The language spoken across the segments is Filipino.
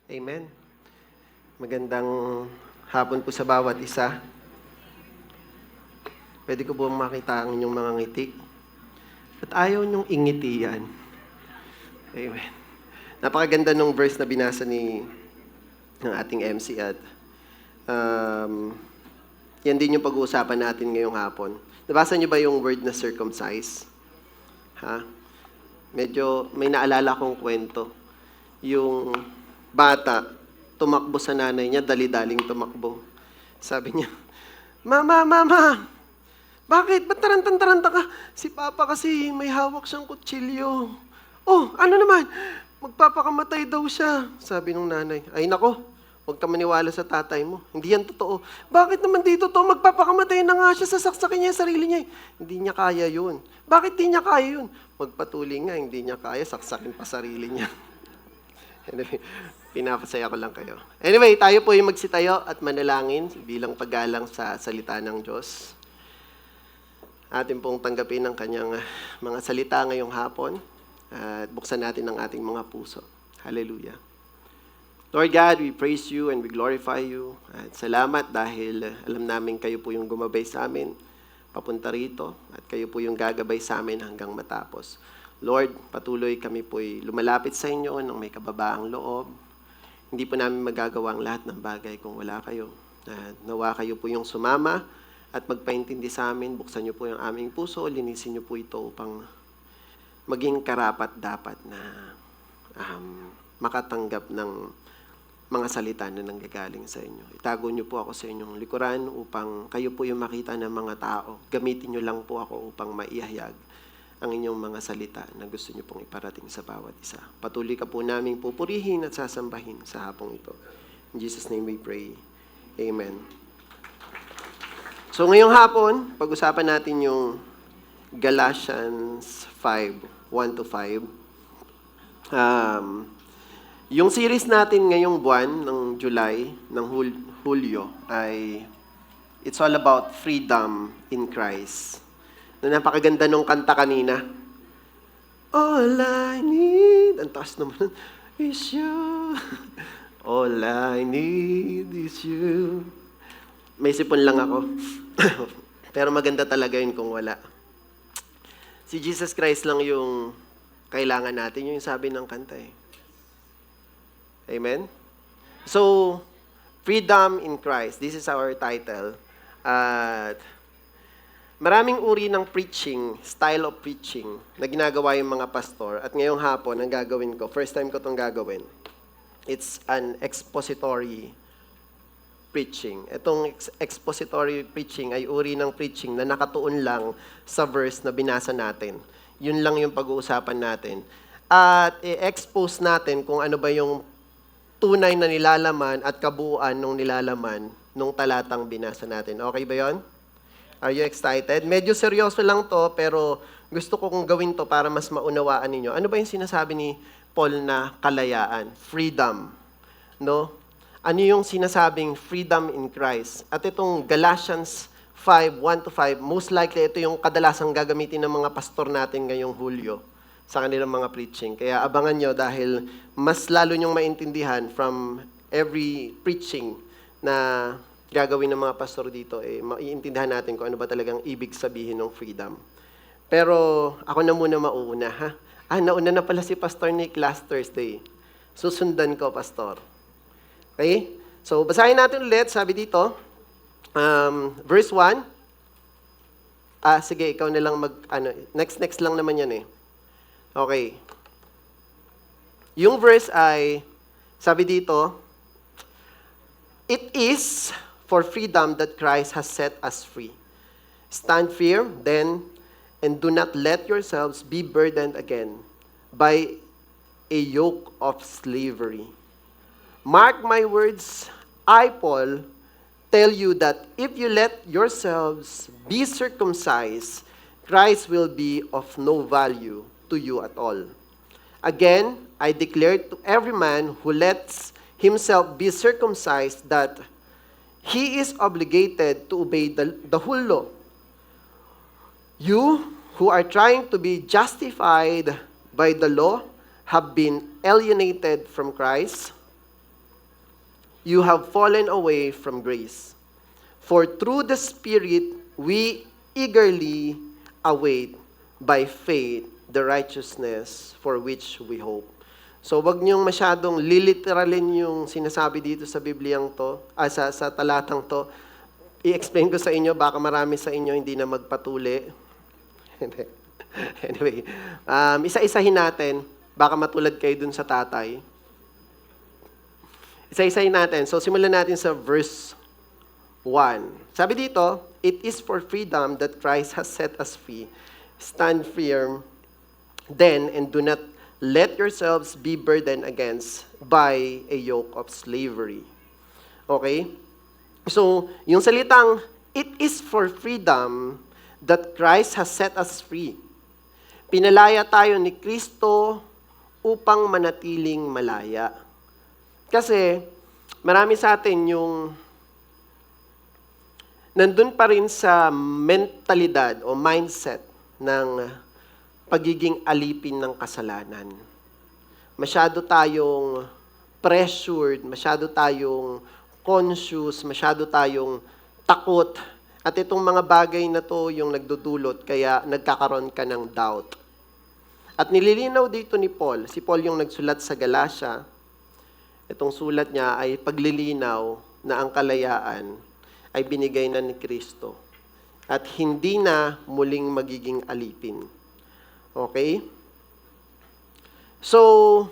Amen. Magandang hapon po sa bawat isa. Pwede ko po makita ang inyong mga ngiti? At ayaw niyong ingiti yan. Amen. Napakaganda nung verse na binasa ng ating MC at yan din yung pag-uusapan natin ngayong hapon. Nabasa niyo ba yung word na circumcise? Ha? Medyo may naalala kong kwento. Yung bata, tumakbo sa nanay niya, dali-daling tumakbo. Sabi niya, Mama, bakit? Ba't tarantang-taranta ka? Si Papa kasi may hawak siyang kutsilyo. Oh, ano naman? Magpapakamatay daw siya. Sabi ng nanay, ay nako, huwag ka maniwala sa tatay mo. Hindi yan totoo. Bakit naman di totoo? Magpapakamatay na nga siya, sasaksakin niya yung sarili niya. Hindi niya kaya yun. Bakit di niya kaya yun? Magpatuloy nga, hindi niya kaya, saksakin pa sarili niya. Anyway, pinapasaya ko lang kayo. Anyway, tayo po yung magsitayo at manalangin bilang paggalang sa salita ng Diyos. Atin pong tanggapin ang kanyang mga salita ngayong hapon at buksan natin ang ating mga puso. Hallelujah. Lord God, we praise you and we glorify you. At salamat dahil alam namin kayo po yung gumabay sa amin papunta rito at kayo po yung gagabay sa amin hanggang matapos. Lord, patuloy kami po'y lumalapit sa inyo ng may kababaang loob. Hindi po namin magagawa ang lahat ng bagay kung wala kayo. Nawa kayo po yung sumama at magpaintindi sa amin. Buksan niyo po yung aming puso, linisin niyo po ito upang maging karapat-dapat na makatanggap ng mga salita na nanggagaling sa inyo. Itago niyo po ako sa inyong likuran upang kayo po yung makita ng mga tao. Gamitin niyo lang po ako upang maihayag ang inyong mga salita na gusto niyo pong iparating sa bawat isa. Patuloy ka po naming pupurihin at sasambahin sa hapong ito. In Jesus' name we pray. Amen. So ngayong hapon, pag-usapan natin yung Galatians 5, 1-5. Yung series natin ngayong buwan ng July, ng Hulyo, ay it's all about freedom in Christ. Na napakaganda nung kanta kanina. All I need, ang taas naman, is you. All I need is you. May sipon lang ako. Pero maganda talaga yun kung wala. Si Jesus Christ lang yung kailangan natin, yung sabi ng kanta eh. Amen? So, freedom in Christ. This is our title. At maraming uri ng preaching, style of preaching, na ginagawa yung mga pastor. At ngayong hapon, ang gagawin ko, first time ko itong gagawin, it's an expository preaching. Itong expository preaching ay uri ng preaching na nakatuon lang sa verse na binasa natin. Yun lang yung pag-uusapan natin. At i-expose natin kung ano ba yung tunay na nilalaman at kabuuan ng nilalaman nung talatang binasa natin. Okay ba yon? Are you excited? Medyo seryoso lang to, pero gusto ko kong gawin to para mas maunawaan ninyo. Ano ba yung sinasabi ni Paul na kalayaan? Freedom. No? Ano yung sinasabing freedom in Christ? At itong Galatians 5, 1-5, most likely ito yung kadalasang gagamitin ng mga pastor natin ngayong Hulyo sa kanilang mga preaching. Kaya abangan nyo dahil mas lalo nyong maintindihan from every preaching na gagawin ng mga pastor dito, maiintindihan natin kung ano ba talagang ibig sabihin ng freedom. Pero ako na muna mauuna, ha? Nauna na pala si Pastor Nick last Thursday. Susundan ko, Pastor. Okay? So, basahin natin ulit. Sabi dito, verse 1. Sige, ikaw na lang next lang naman yan eh. Okay. Yung verse ay, sabi dito, it is for freedom that Christ has set us free. Stand firm, then, and do not let yourselves be burdened again by a yoke of slavery. Mark my words, I, Paul, tell you that if you let yourselves be circumcised, Christ will be of no value to you at all. Again, I declare to every man who lets himself be circumcised that he is obligated to obey the whole law. You who are trying to be justified by the law have been alienated from Christ. you have fallen away from grace. For through the Spirit, we eagerly await by faith the righteousness for which we hope. So wag niyong masyadong liliteralin yung sinasabi dito sa Bibliang to, sa talatang to. I-explain ko sa inyo, baka marami sa inyo hindi na magpatuli. Anyway, isa-isahin natin, baka matulad kayo dun sa tatay. Isa-isahin natin. So simulan natin sa verse 1. Sabi dito, it is for freedom that Christ has set us free. Stand firm then and do not let yourselves be burdened against by a yoke of slavery. Okay? So, yung salitang, it is for freedom that Christ has set us free. Pinalaya tayo ni Kristo upang manatiling malaya. Kasi, marami sa atin yung nandun pa rin sa mentalidad o mindset ng pagiging alipin ng kasalanan. Masyado tayong pressured, masyado tayong conscious, masyado tayong takot. At itong mga bagay na to yung nagdudulot, kaya nagkakaroon ka ng doubt. At nililinaw dito ni Paul, si Paul yung nagsulat sa Galatia, itong sulat niya ay paglilinaw na ang kalayaan ay binigay na ni Kristo. At hindi na muling magiging alipin. Okay? So,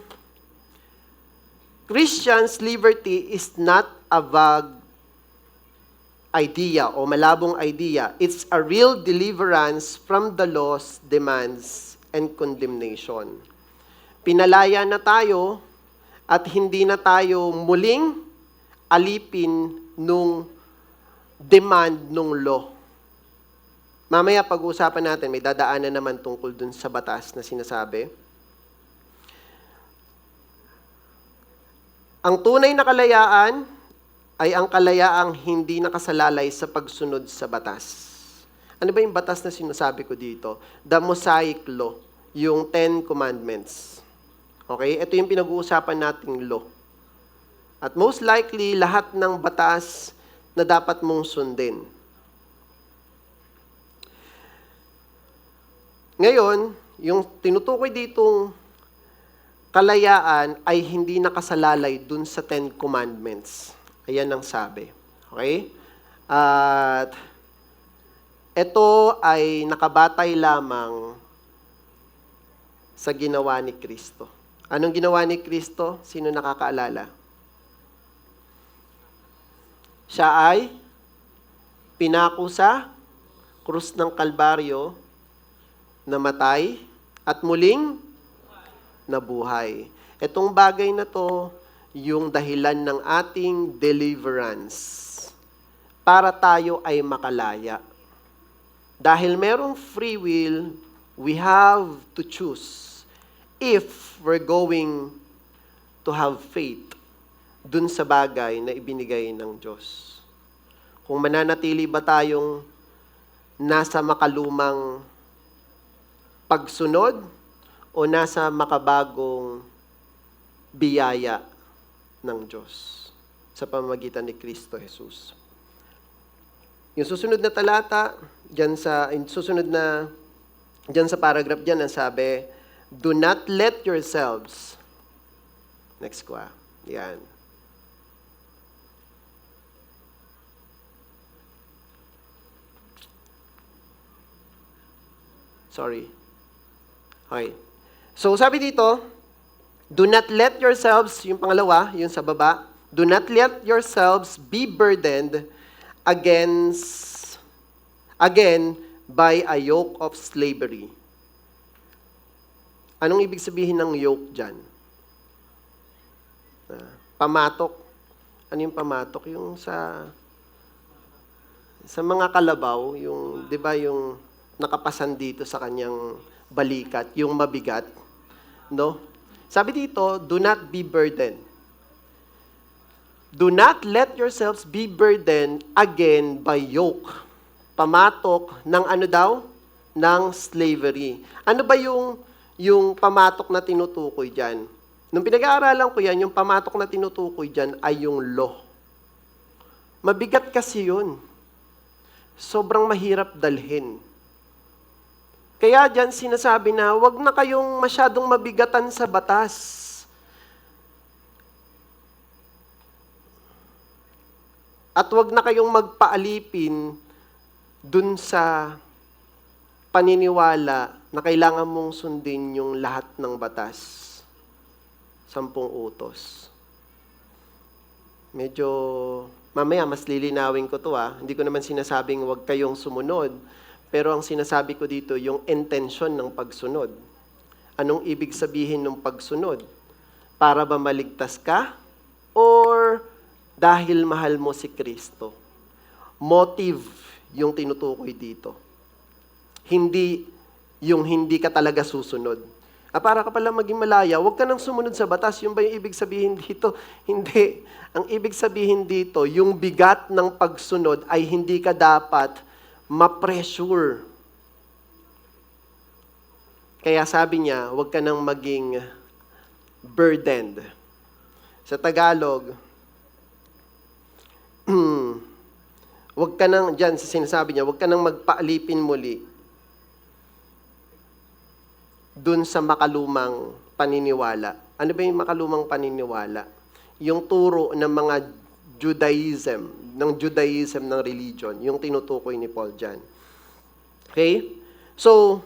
Christian's liberty is not a vague idea o malabong idea. It's a real deliverance from the law's demands and condemnation. Pinalaya na tayo at hindi na tayo muling alipin nung demand nung law. Mamaya pag-uusapan natin, may dadaanan naman tungkol dun sa batas na sinasabi. Ang tunay na kalayaan ay ang kalayaang hindi nakasalalay sa pagsunod sa batas. Ano ba yung batas na sinasabi ko dito? The Mosaic Law, yung 10 Commandments. Okay? Ito yung pinag-uusapan nating law. At most likely, lahat ng batas na dapat mong sundin. Ngayon, yung tinutukoy ditong kalayaan ay hindi nakasalalay dun sa 10 Commandments. Ayan ang sabi. Okay? At ito ay nakabatay lamang sa ginawa ni Kristo. Anong ginawa ni Kristo? Sino nakakaalala? Siya ay pinako sa krus ng Kalbaryo, namatay, at muling nabuhay. Itong bagay na to, yung dahilan ng ating deliverance para tayo ay makalaya. Dahil merong free will, we have to choose if we're going to have faith dun sa bagay na ibinigay ng Diyos. Kung mananatili ba tayong nasa makalumang pagsunod o nasa makabagong biyaya ng Diyos sa pamamagitan ni Kristo Jesus. Yung susunod na talata, diyan sa paragraph diyan, ang sabi, do not let yourselves, next ko yan. Sorry. Okay. So, sabi dito, do not let yourselves, yung pangalawa, yung sa baba, do not let yourselves be burdened again by a yoke of slavery. Anong ibig sabihin ng yoke dyan? Pamatok. Ano yung pamatok? Yung sa mga kalabaw, yung, di ba, yung nakapasan dito sa kanyang balikat, yung mabigat, no? Sabi dito, do not be burdened. Do not let yourselves be burdened again by yoke. Pamatok ng ano daw? Ng slavery. Ano ba yung pamatok na tinutukoy dyan? Nung pinag-aaralan ko yan, yung pamatok na tinutukoy dyan ay yung law. Mabigat kasi yun. Sobrang mahirap dalhin. Kaya dyan sinasabi na, wag na kayong masyadong mabigatan sa batas. At wag na kayong magpaalipin dun sa paniniwala na kailangan mong sundin yung lahat ng batas. 10 utos. Medyo, mamaya mas lilinawin ko to Hindi ko naman sinasabing wag kayong sumunod. Pero ang sinasabi ko dito, yung intensyon ng pagsunod. Anong ibig sabihin ng pagsunod? Para ba maligtas ka? Or dahil mahal mo si Kristo? Motive yung tinutukoy dito. Hindi yung hindi ka talaga susunod. Para ka pala maging malaya, huwag ka nang sumunod sa batas. Yung ba yung ibig sabihin dito? Hindi. Ang ibig sabihin dito, yung bigat ng pagsunod ay hindi ka dapat ma-pressure. Kaya sabi niya, huwag ka nang maging burdened. Sa Tagalog, huwag ka nang, dyan sa sinasabi niya, huwag ka nang magpaalipin muli dun sa makalumang paniniwala. Ano ba yung makalumang paniniwala? Yung turo ng mga Judaism ng religion, yung tinutukoy ni Paul dyan. Okay? So,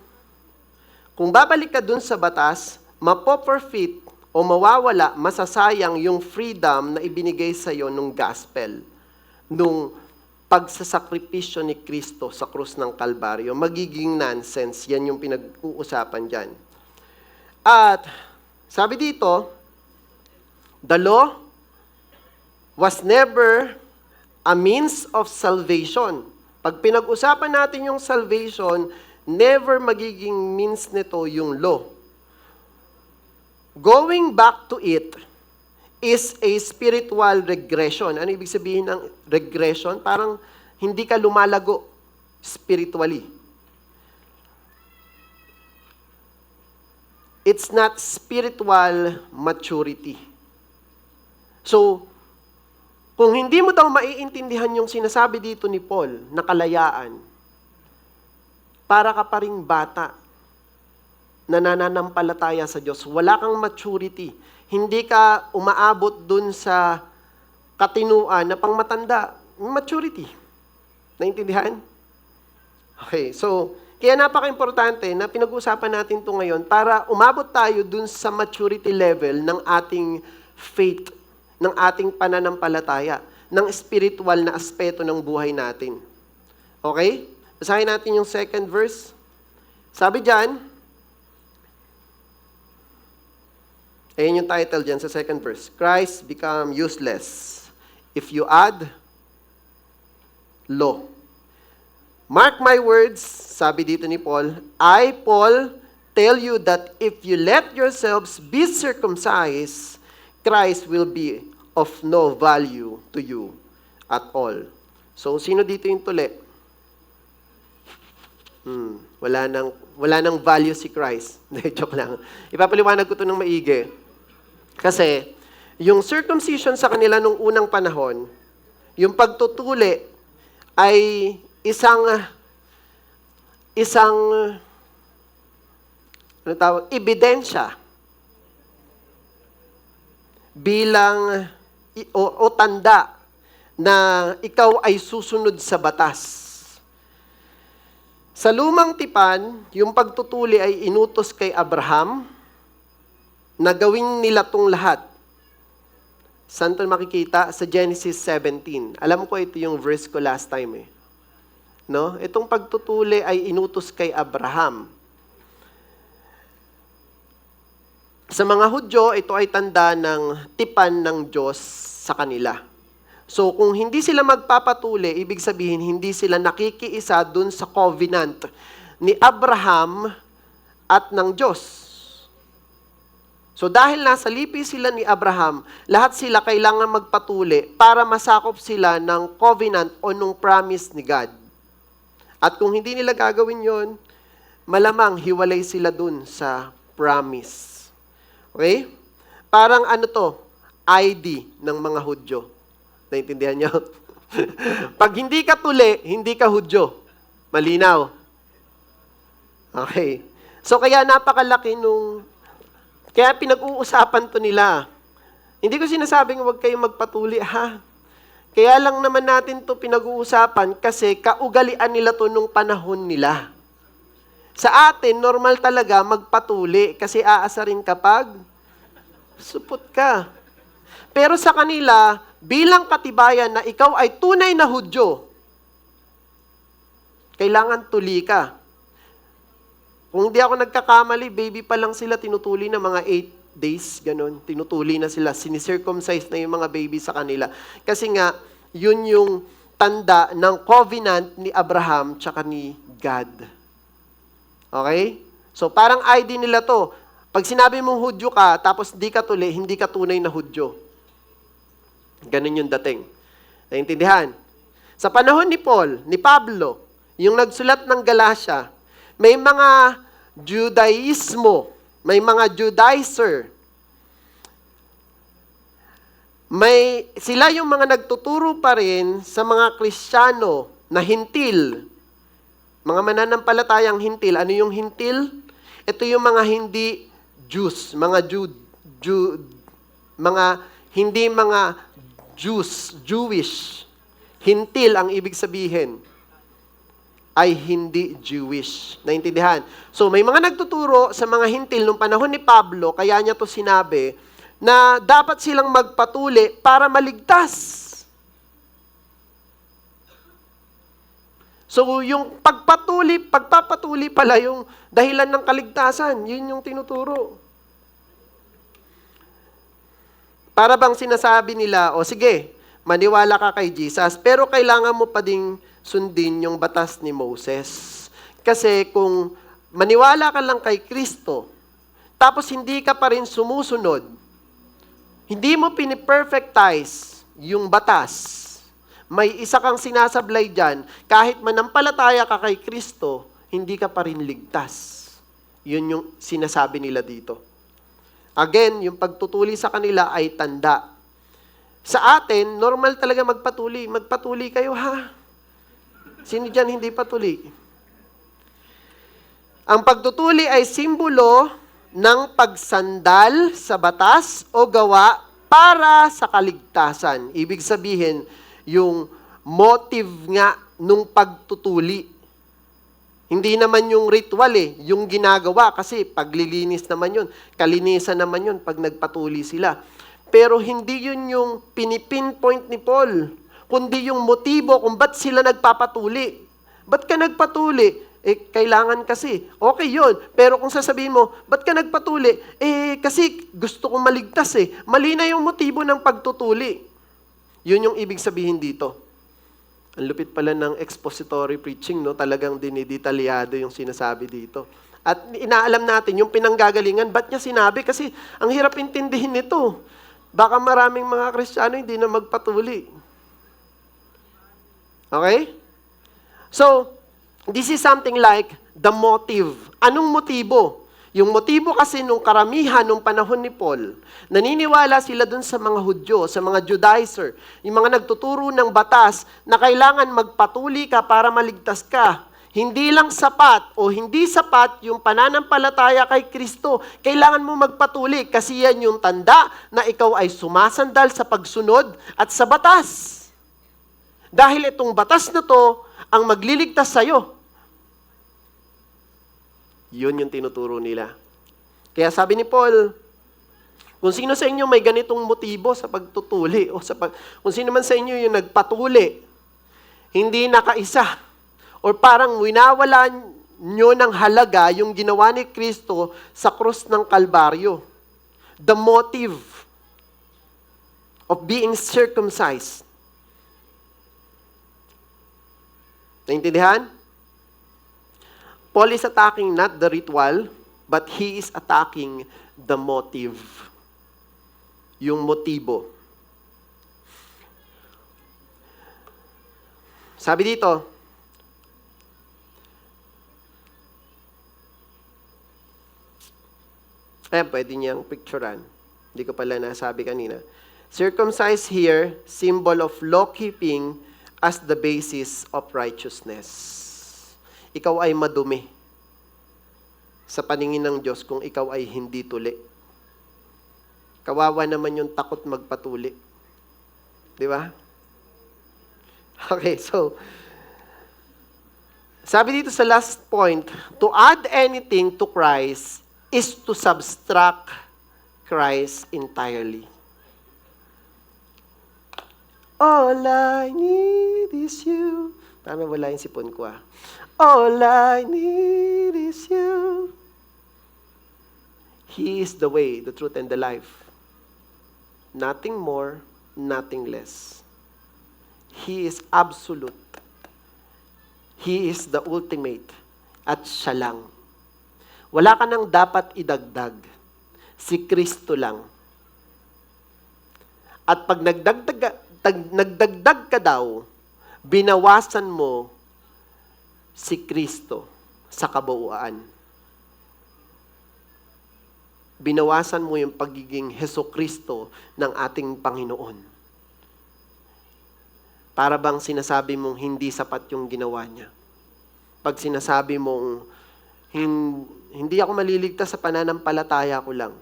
kung babalik ka dun sa batas, mapoforfeit o mawawala, masasayang yung freedom na ibinigay sa'yo nung gospel, nung pagsasakripisyo ni Kristo sa krus ng Kalbaryo. Magiging nonsense. Yan yung pinag-uusapan dyan. At sabi dito, the law was never a means of salvation. Pag pinag-usapan natin yung salvation, never magiging means nito yung law. Going back to it is a spiritual regression. Ano ibig sabihin ng regression? Parang hindi ka lumalago spiritually. It's not spiritual maturity. So, kung hindi mo daw maiintindihan yung sinasabi dito ni Paul na kalayaan, para ka pa ring bata na nananampalataya sa Diyos. Wala kang maturity. Hindi ka umaabot dun sa katinuan na pangmatanda. Maturity. Naintindihan? Okay, so, kaya napaka-importante na pinag-usapan natin ito ngayon para umabot tayo dun sa maturity level ng ating faith, ng ating pananampalataya, ng spiritual na aspeto ng buhay natin. Okay? Basahin natin yung second verse. Sabi dyan, ayun yung title dyan sa second verse. Christ become useless if you add law. Mark my words, sabi dito ni Paul, I, Paul, tell you that if you let yourselves be circumcised, Christ will be of no value to you at all. So, sino dito yung tuli? Wala nang value si Christ. Joke lang. Ipapaliwanag ko ito ng maigi. Kasi, yung circumcision sa kanila nung unang panahon, yung pagtutuli ay isang ebidensya bilang o tanda na ikaw ay susunod sa batas. Sa lumang tipan, yung pagtutuli ay inutos kay Abraham na gawin nila tong lahat. Saan ito makikita? Sa Genesis 17. Alam ko ito yung verse ko last time . No? Itong pagtutuli ay inutos kay Abraham. Sa mga Hudyo, ito ay tanda ng tipan ng Diyos sa kanila. So, kung hindi sila magpapatuli, ibig sabihin, hindi sila nakikiisa dun sa covenant ni Abraham at ng Diyos. So, dahil nasa lipi sila ni Abraham, lahat sila kailangan magpatuli para masakop sila ng covenant o nung promise ni God. At kung hindi nila gagawin yon, malamang hiwalay sila dun sa promise. Okay? Parang ano to? ID ng mga Hudyo. Naintindihan niyo? Pag hindi ka tuli, hindi ka Hudyo. Malinaw. Okay. So kaya napakalaki nung, kaya pinag-uusapan to nila. Hindi ko sinasabing huwag kayong magpatuli, ha? Kaya lang naman natin to pinag-uusapan kasi kaugalian nila to nung panahon nila. Sa atin, normal talaga magpatuli kasi aasarin kapag supot ka. Pero sa kanila, bilang katibayan na ikaw ay tunay na Hudyo, kailangan tuli ka. Kung hindi ako nagkakamali, baby pa lang sila, tinutuli na mga 8 days, ganun. Tinutuli na sila, sinicircumcise na yung mga baby sa kanila. Kasi nga, yun yung tanda ng covenant ni Abraham tsaka ni God. Okay? So, parang ID nila to. Pag sinabi mong Hudyo ka, tapos di ka tuli, hindi ka tunay na Hudyo. Ganun yung dating. Naintindihan? Sa panahon ni Paul, ni Pablo, yung nagsulat ng Galatia, may mga Judaismo, may mga Judaizer. Sila yung mga nagtuturo pa rin sa mga Kristiyano na hintil. Mga mananampalatayang hintil. Ano yung hintil? Ito yung mga hindi Jews, hindi mga Jewish. Hintil ang ibig sabihin ay hindi Jewish. Naintindihan? So, may mga nagtuturo sa mga hintil nung panahon ni Pablo, kaya niya to sinabi, na dapat silang magpatuli para maligtas. So, yung pagpapatuli pala yung dahilan ng kaligtasan. Yun yung tinuturo. Para bang sinasabi nila, o sige, maniwala ka kay Jesus, pero kailangan mo pa ding sundin yung batas ni Moses. Kasi kung maniwala ka lang kay Kristo, tapos hindi ka pa rin sumusunod, hindi mo piniperfectize yung batas, may isa kang sinasablay dyan, kahit manampalataya ka kay Kristo, hindi ka pa rin ligtas. Yun yung sinasabi nila dito. Again, yung pagtutuli sa kanila ay tanda. Sa atin, normal talaga magpatuli. Magpatuli kayo, ha? Sino dyan hindi patuli? Ang pagtutuli ay simbolo ng pagsandal sa batas o gawa para sa kaligtasan. Ibig sabihin, yung motive nga nung pagtutuli. Hindi naman yung ritual yung ginagawa kasi paglilinis naman yun, kalinisan naman yun pag nagpatuli sila. Pero hindi yun yung pinipinpoint ni Paul, kundi yung motibo kung ba't sila nagpapatuli. Ba't ka nagpatuli? Kailangan kasi. Okay yun. Pero kung sasabihin mo, ba't ka nagpatuli? Kasi gusto kong maligtas Mali na yung motibo ng pagtutuli. Yun yung ibig sabihin dito. Ang lupit pala ng expository preaching, no? Talagang dinidetalyado yung sinasabi dito. At inaalam natin, yung pinanggagalingan, ba't niya sinabi? Kasi ang hirap intindihin nito. Baka maraming mga Kristiyano hindi na magpatuli. Okay? So, this is something like the motive. Anong motibo? Yung motibo kasi nung karamihan nung panahon ni Paul, naniniwala sila dun sa mga Hudyo, sa mga Judaizer, yung mga nagtuturo ng batas na kailangan magpatuli ka para maligtas ka. Hindi lang sapat o hindi sapat yung pananampalataya kay Kristo. Kailangan mo magpatuli kasi yan yung tanda na ikaw ay sumasandal sa pagsunod at sa batas. Dahil itong batas na to ang magliligtas sa'yo. Yun yung tinuturo nila. Kaya sabi ni Paul, kung sino sa inyo may ganitong motibo sa pagtutuli, o kung sino man sa inyo yung nagpatuli, hindi nakaisa, o parang winawala nyo ng halaga yung ginawa ni Kristo sa krus ng Kalbaryo. The motive of being circumcised. Naintindihan? Paul is attacking not the ritual, but he is attacking the motive. Yung motibo. Sabi dito, pwede niyang picturean. Hindi ko pala nasabi kanina. Circumcised here, symbol of law-keeping as the basis of righteousness. Ikaw ay madumi sa paningin ng Diyos kung ikaw ay hindi tuli. Kawawa naman yung takot magpatuli. Di ba? Okay, so, sabi dito sa last point, to add anything to Christ is to subtract Christ entirely. All I need is you. Tama, wala yung sipon ko ah. All I need is you. He is the way, the truth, and the life. Nothing more, nothing less. He is absolute. He is the ultimate. At siya lang. Wala ka nang dapat idagdag. Si Kristo lang. At pag nagdagdag ka daw, binawasan mo si Kristo sa kabuuan. Binawasan mo yung pagiging Hesukristo ng ating Panginoon. Para bang sinasabi mong hindi sapat yung ginawa niya. Pag sinasabi mong hindi ako maliligtas sa pananampalataya ko lang.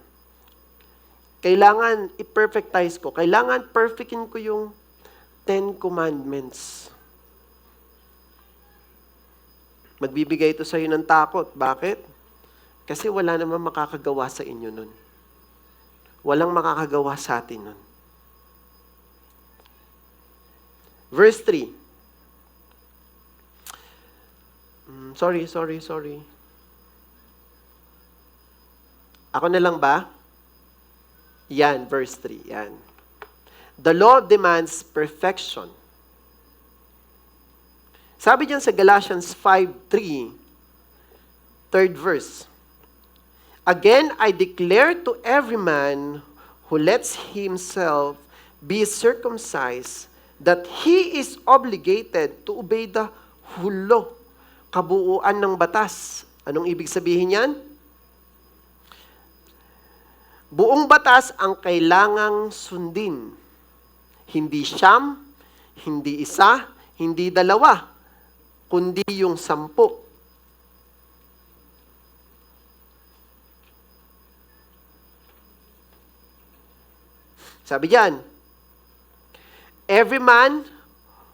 Kailangan i-perfectize ko. Kailangan perfectin ko yung 10 Commandments. Magbibigay ito sa iyo ng takot. Bakit? Kasi wala namang makakagawa sa inyo nun. Walang makakagawa sa atin nun. Verse 3. Sorry. Ako na lang ba? Yan, verse 3. Yan. The law demands perfection. Sabi diyan sa Galatians 5:3, third verse. Again, I declare to every man who lets himself be circumcised that he is obligated to obey the whole law, kabuuan ng batas. Anong ibig sabihin yan? Buong batas ang kailangang sundin. Hindi siyam, hindi isa, hindi dalawa, kundi yung 10. Sabi diyan, every man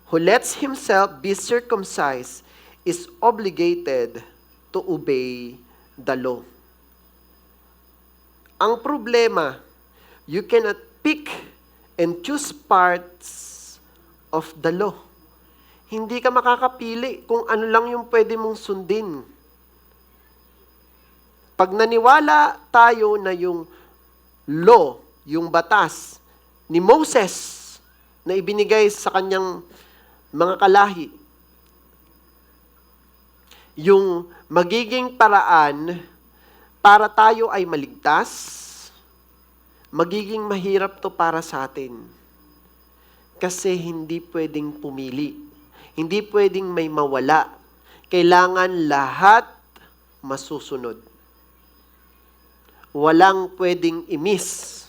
who lets himself be circumcised is obligated to obey the law. Ang problema, you cannot pick and choose parts of the law. Hindi ka makakapili kung ano lang yung pwede mong sundin. Pag naniwala tayo na yung law, yung batas ni Moses na ibinigay sa kanyang mga kalahi, yung magiging paraan para tayo ay maligtas, magiging mahirap to para sa atin. Kasi hindi pwedeng pumili. Hindi pwedeng may mawala. Kailangan lahat masusunod. Walang pwedeng i-miss.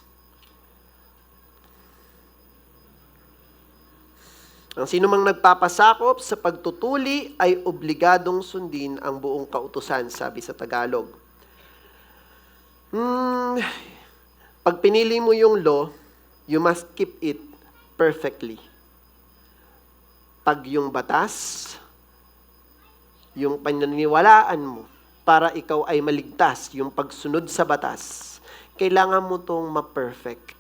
Ang sino mang nagpapasakop sa pagtutuli ay obligadong sundin ang buong kautusan, sabi sa Tagalog. Pag pinili mo yung law, you must keep it perfectly. Pag yung batas, yung paniniwalaan mo para ikaw ay maligtas, yung pagsunod sa batas, kailangan mo itong ma-perfect.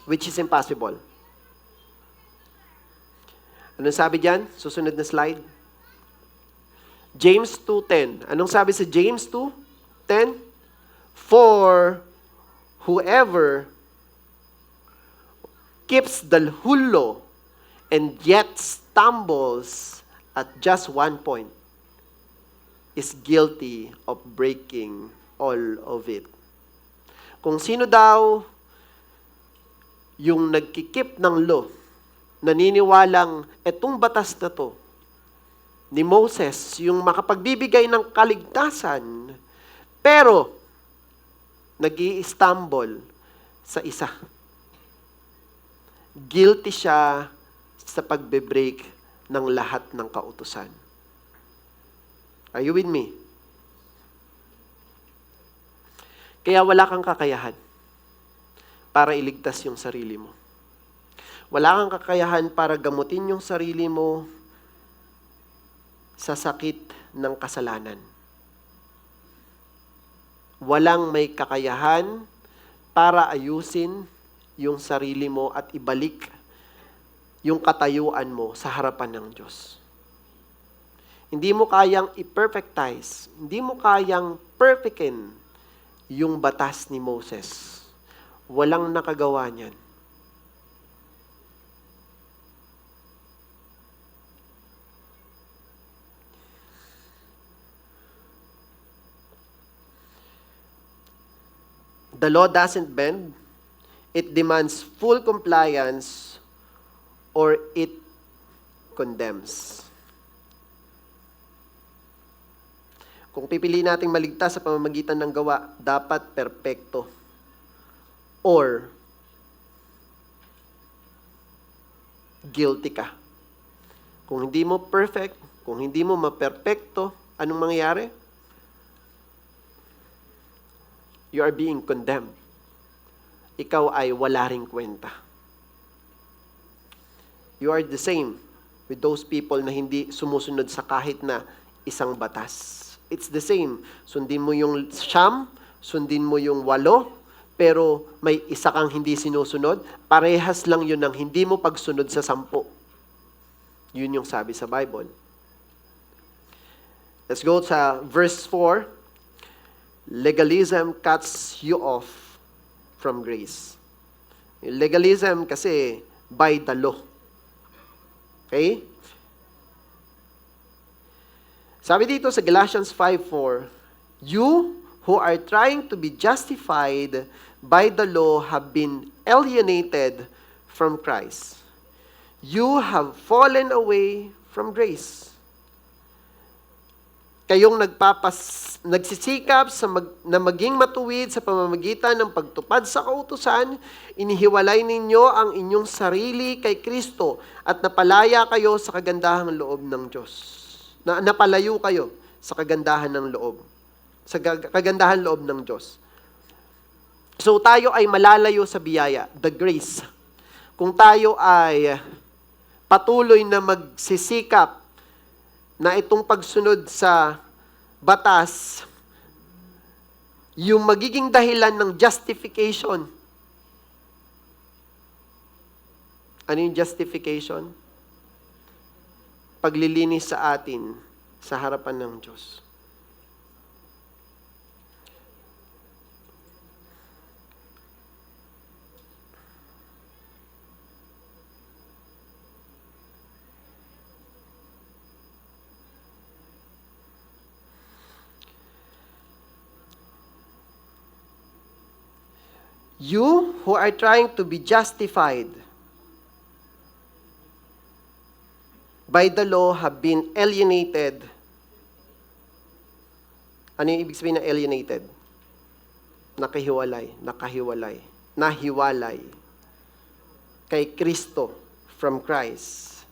Which is impossible. Anong sabi diyan? Susunod na slide. James 2:10. Anong sabi sa James 2:10? For whoever keeps the whole law and yet stumbles at just one point is guilty of breaking all of it. Kung sino daw yung nagkikip ng law, naniniwalang etong batas na to ni Moses, yung makapagbibigay ng kaligtasan, pero nag-i-stumble sa isa. Guilty siya sa pagbe-break ng lahat ng kautusan. Are you with me? Kaya wala kang kakayahan para iligtas yung sarili mo. Wala kang kakayahan para gamutin yung sarili mo sa sakit ng kasalanan. Walang may kakayahan para ayusin yung sarili mo at ibalik yung katayuan mo sa harapan ng Diyos. Hindi mo kayang i-perfectize, hindi mo kayang perfectin yung batas ni Moses. Walang nakagawa niyan. The law doesn't bend. It demands full compliance or it condemns. Kung pipili nating maligtas sa pamamagitan ng gawa, dapat perpekto. Or guilty ka. Kung hindi mo perfect, kung hindi mo maperpekto, anong mangyayari? You are being condemned. Ikaw ay wala ring kwenta. You are the same with those people na hindi sumusunod sa kahit na isang batas. It's the same. Sundin mo yung 9, sundin mo yung 8, pero may isa kang hindi sinusunod, parehas lang yun ng hindi mo pagsunod sa 10. Yun yung sabi sa Bible. Let's go sa verse 4. Legalism cuts you off from grace. Legalism kasi by the law. Okay? Sabi dito sa Galatians 5:4, you who are trying to be justified by the law have been alienated from Christ. You have fallen away from grace. Kayong nagsisikap na maging matuwid sa pamamagitan ng pagtupad sa kautusan, inihiwalay ninyo ang inyong sarili kay Kristo at napalaya kayo sa kagandahang loob ng Diyos. Napalayo kayo sa kagandahan ng loob. Sa kagandahan loob ng Diyos. So tayo ay malalayo sa biyaya, the grace. Kung tayo ay patuloy na magsisikap na itong pagsunod sa batas, yung magiging dahilan ng justification. Ano yung justification? Paglilinis sa atin sa harapan ng Diyos. You who are trying to be justified by the law have been alienated. Ano yung ibig sabihin ng alienated? Nakahiwalay kay Kristo from Christ.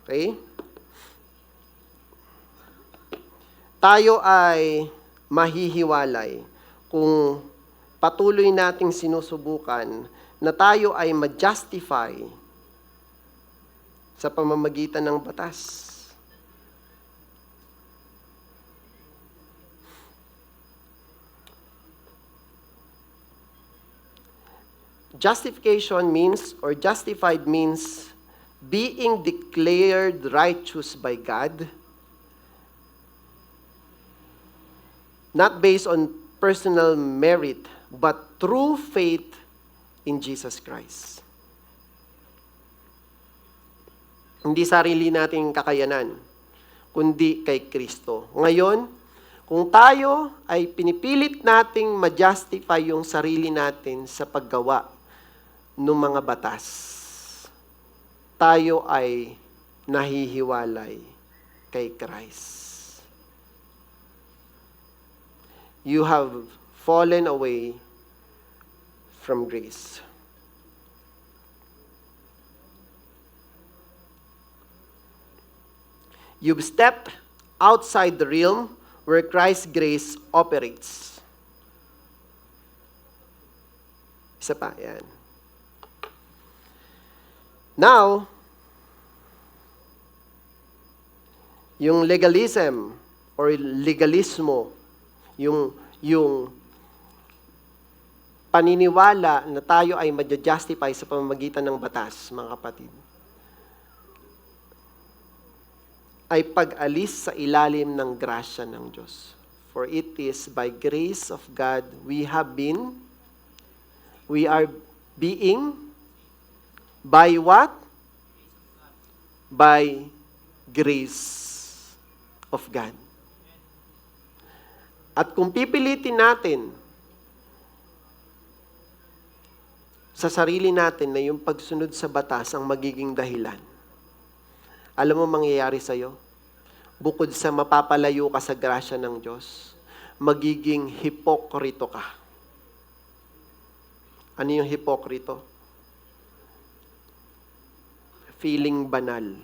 Okay? Tayo ay mahihiwalay kung patuloy nating sinusubukan na tayo ay ma-justify sa pamamagitan ng batas. Justification means, or justified means, being declared righteous by God, not based on personal merit, but through faith in Jesus Christ. Hindi sarili nating kakayanan, kundi kay Kristo. Ngayon, kung tayo ay pinipilit nating ma-justify yung sarili natin sa paggawa ng mga batas, tayo ay nahihiwalay kay Christ. You have fallen away from grace. You've stepped outside the realm where Christ's grace operates. Isa pa, yan. Now, yung legalism or legalismo, yung paniniwala na tayo ay madja-justify sa pamamagitan ng batas, mga kapatid, ay pag-alis sa ilalim ng grasya ng Diyos. For it is by grace of God we are being, by what? By grace of God. At kung pipilitin natin sa sarili natin na yung pagsunod sa batas ang magiging dahilan, alam mo mangyayari sa'yo? Bukod sa mapapalayo ka sa grasya ng Diyos, magiging hipokrito ka. Ano yung hipokrito? Feeling banal.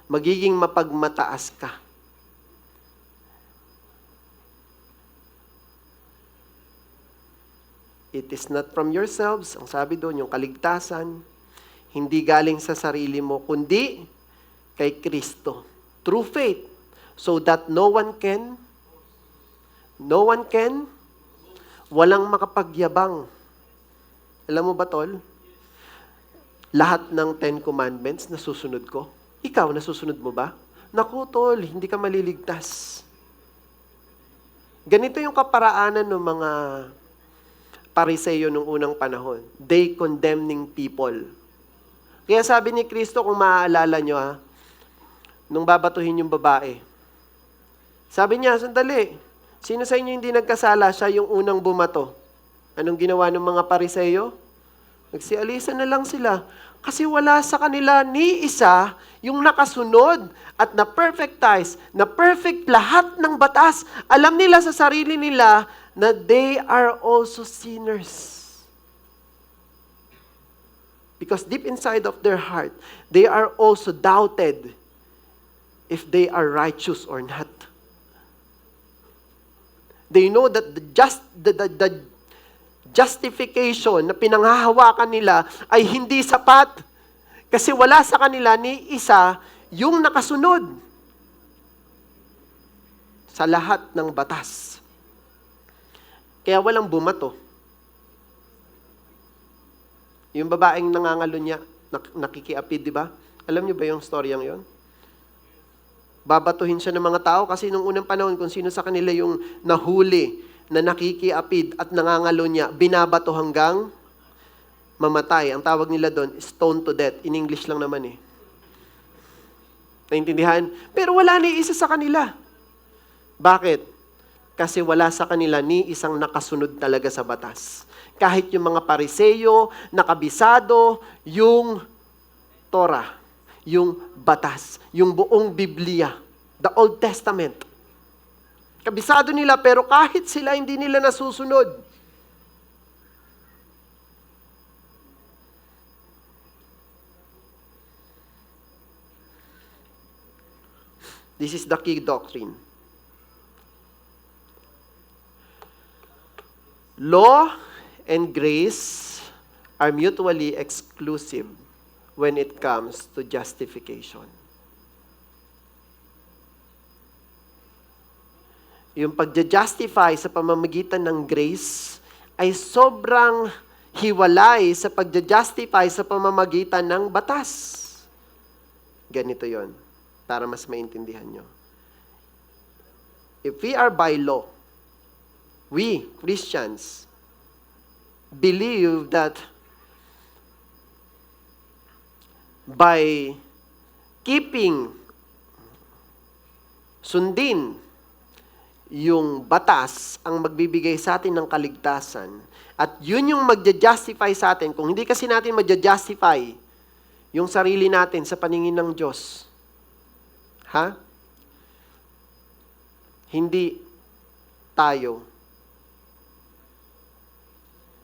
Magiging mapagmataas ka. It is not from yourselves, ang sabi doon, yung kaligtasan, hindi galing sa sarili mo, kundi kay Kristo. Through faith, so that no one can, walang makapagyabang. Alam mo ba, tol? Lahat ng 10 commandments na susunod ko, ikaw, nasusunod mo ba? Naku, tol, hindi ka maliligtas. Ganito yung kaparaanan ng mga Pariseyo nung unang panahon. They condemning people. Kaya sabi ni Kristo, kung maaalala nyo nung babatuhin yung babae, sabi niya, sandali, sino sa inyo hindi nagkasala? Siya yung unang bumato. Anong ginawa ng mga Pariseyo? Nagsialisa na lang sila. Kasi wala sa kanila ni isa yung nakasunod at na-perfectize, na-perfect lahat ng batas. Alam nila sa sarili nila na they are also sinners. Because deep inside of their heart, they are also doubted if they are righteous or not. They know that the justification na pinanghahawakan nila ay hindi sapat. Kasi wala sa kanila ni isa yung nakasunod sa lahat ng batas. Kaya walang bumato. Yung babaeng nangangalo niya, nakikiapid, di ba? Alam niyo ba yung storyang yon? Babatuhin siya ng mga tao kasi nung unang panahon, kung sino sa kanila yung nahuli na nakikiapid at nangangalo niya, binabato hanggang mamatay. Ang tawag nila doon, stone to death. In English lang naman eh. Naintindihan? Pero wala ni isa sa kanila. Bakit? Kasi wala sa kanila ni isang nakasunod talaga sa batas. Kahit yung mga Pariseyo, nakabisado, yung Torah, yung batas, yung buong Biblia, the Old Testament. Kabisado nila, pero kahit sila hindi nila nasusunod. This is the key doctrine. Law and grace are mutually exclusive when it comes to justification. Yung pagja-justify sa pamamagitan ng grace ay sobrang hiwalay sa pagja-justify sa pamamagitan ng batas. Ganito yon, para mas maintindihan nyo. If we are by law, we, Christians, believe that by sundin yung batas ang magbibigay sa atin ng kaligtasan at yun yung magja-justify sa atin. Kung hindi kasi natin magja-justify yung sarili natin sa paningin ng Diyos, hindi tayo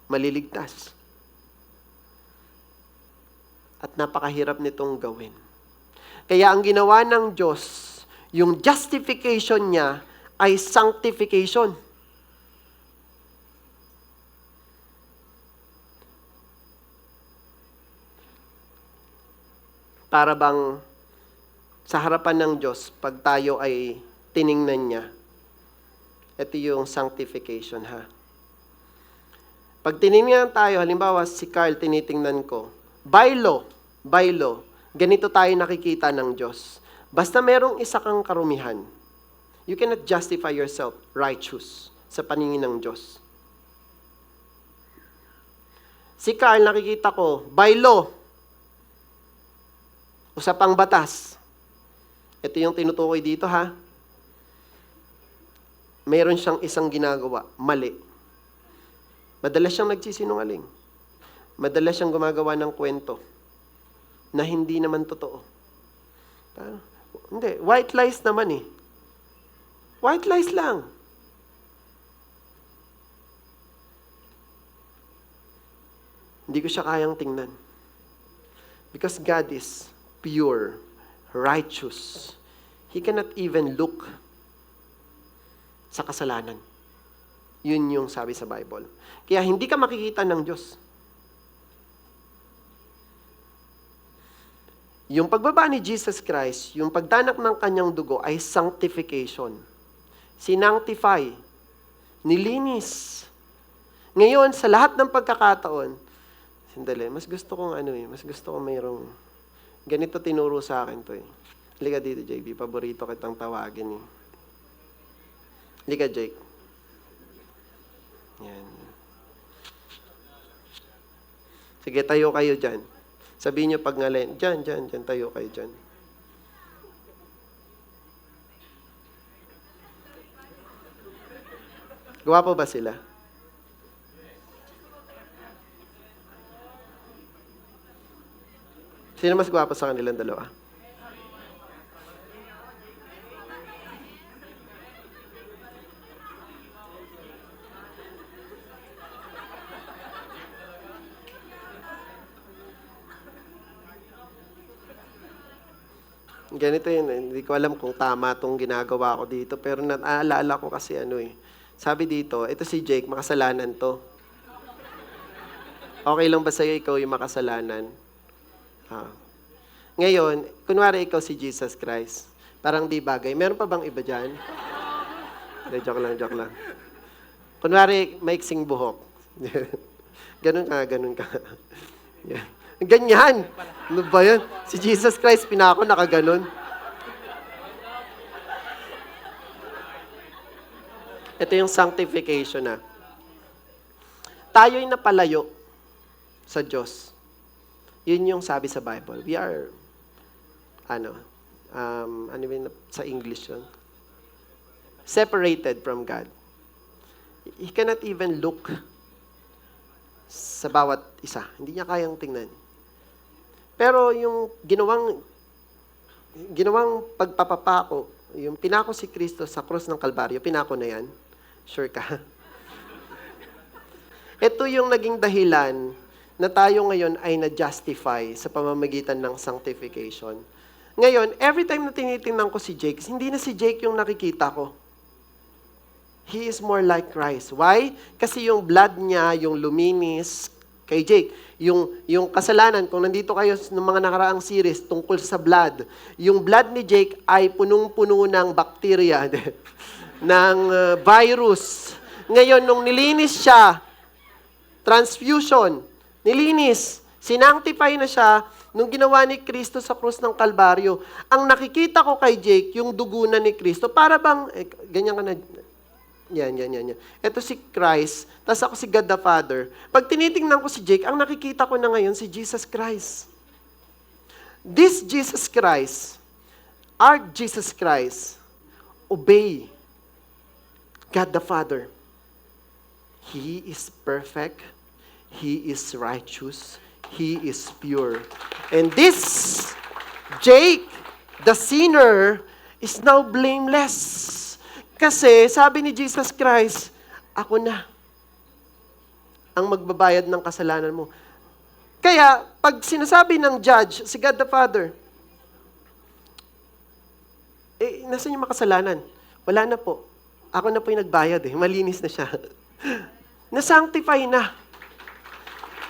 maliligtas. At napakahirap nitong gawin. Kaya ang ginawa ng Diyos, yung justification niya ay sanctification. Para bang sa harapan ng Diyos, pag tayo ay tiningnan niya, ito yung sanctification, ha? Pag tiningnan tayo, halimbawa si Carl tinitingnan ko, by law, ganito tayo nakikita ng Diyos. Basta merong isa kang karumihan, you cannot justify yourself righteous sa paningin ng Diyos. Si Carl nakikita ko, by law, usapang batas. Ito yung tinutukoy dito, ha? Meron siyang isang ginagawa, mali. Madalas siyang nagsisinungaling. Madalas siyang gumagawa ng kwento na hindi naman totoo. Hindi, white lies naman eh. White lies lang. Hindi ko siya kayang tingnan. Because God is pure, righteous. He cannot even look sa kasalanan. Yun yung sabi sa Bible. Kaya hindi ka makikita ng Diyos. Yung pagbaba ni Jesus Christ, yung pagdanak ng kanyang dugo ay sanctification. Sinanctify. Nilinis. Ngayon, sa lahat ng pagkakataon, sandali, mas gusto kong mayroong, ganito tinuro sa akin to eh. Halika dito, JB, paborito kitang tawagin eh. Halika, Jake. Yan. Sige, tayo kayo dyan. Sabihin nyo pag ngalain, dyan, tayo kayo dyan. Gwapo ba sila? Sino mas gwapo sa kanilang dalawa? Ganito yun, hindi ko alam kung tama itong ginagawa ko dito, pero naalala ko kasi sabi dito, ito si Jake, makasalanan to. Okay lang ba sa'yo ikaw yung makasalanan? Ngayon, kunwari ikaw si Jesus Christ, parang di bagay. Meron pa bang iba dyan? Joke lang. Kunwari, maiksing buhok. Ganun ka. Yeah. Ganyan. Ano ba yan? Si Jesus Christ, pinako nakaganon. Ito yung sanctification na. Tayo'y napalayo sa Diyos. Yun yung sabi sa Bible. We are, sa English yun? Separated from God. He cannot even look sa bawat isa. Hindi niya kayang tingnan. Pero yung ginawang pagpapapako, yung pinako si Kristo sa krus ng Kalbaryo, pinako na yan. Sure ka? Ito yung naging dahilan na tayo ngayon ay na-justify sa pamamagitan ng sanctification. Ngayon, every time na tinitingnan ko si Jake, hindi na si Jake yung nakikita ko. He is more like Christ. Why? Kasi yung blood niya, yung luminis kay Jake, yung kasalanan, kung nandito kayo ng mga nakaraang series tungkol sa blood, yung blood ni Jake ay punong-puno ng bacteria, ng virus. Ngayon, nung nilinis siya, transfusion, nilinis, sinanctify na siya, nung ginawa ni Kristo sa krus ng Kalbaryo. Ang nakikita ko kay Jake, yung dugo na ni Kristo, para bang, ganyan ka na, yan. Ito si Christ, tas ako si God the Father. Pag tinitingnan ko si Jake, ang nakikita ko na ngayon si Jesus Christ. This Jesus Christ, our Jesus Christ, obey God the Father. He is perfect. He is righteous. He is pure. And this Jake, the sinner, is now blameless. Kasi sabi ni Jesus Christ, ako na ang magbabayad ng kasalanan mo. Kaya, pag sinasabi ng judge, si God the Father, Nasaan yung makasalanan? Wala na po. Ako na po yung nagbayad Malinis na siya. Na-sanctify na.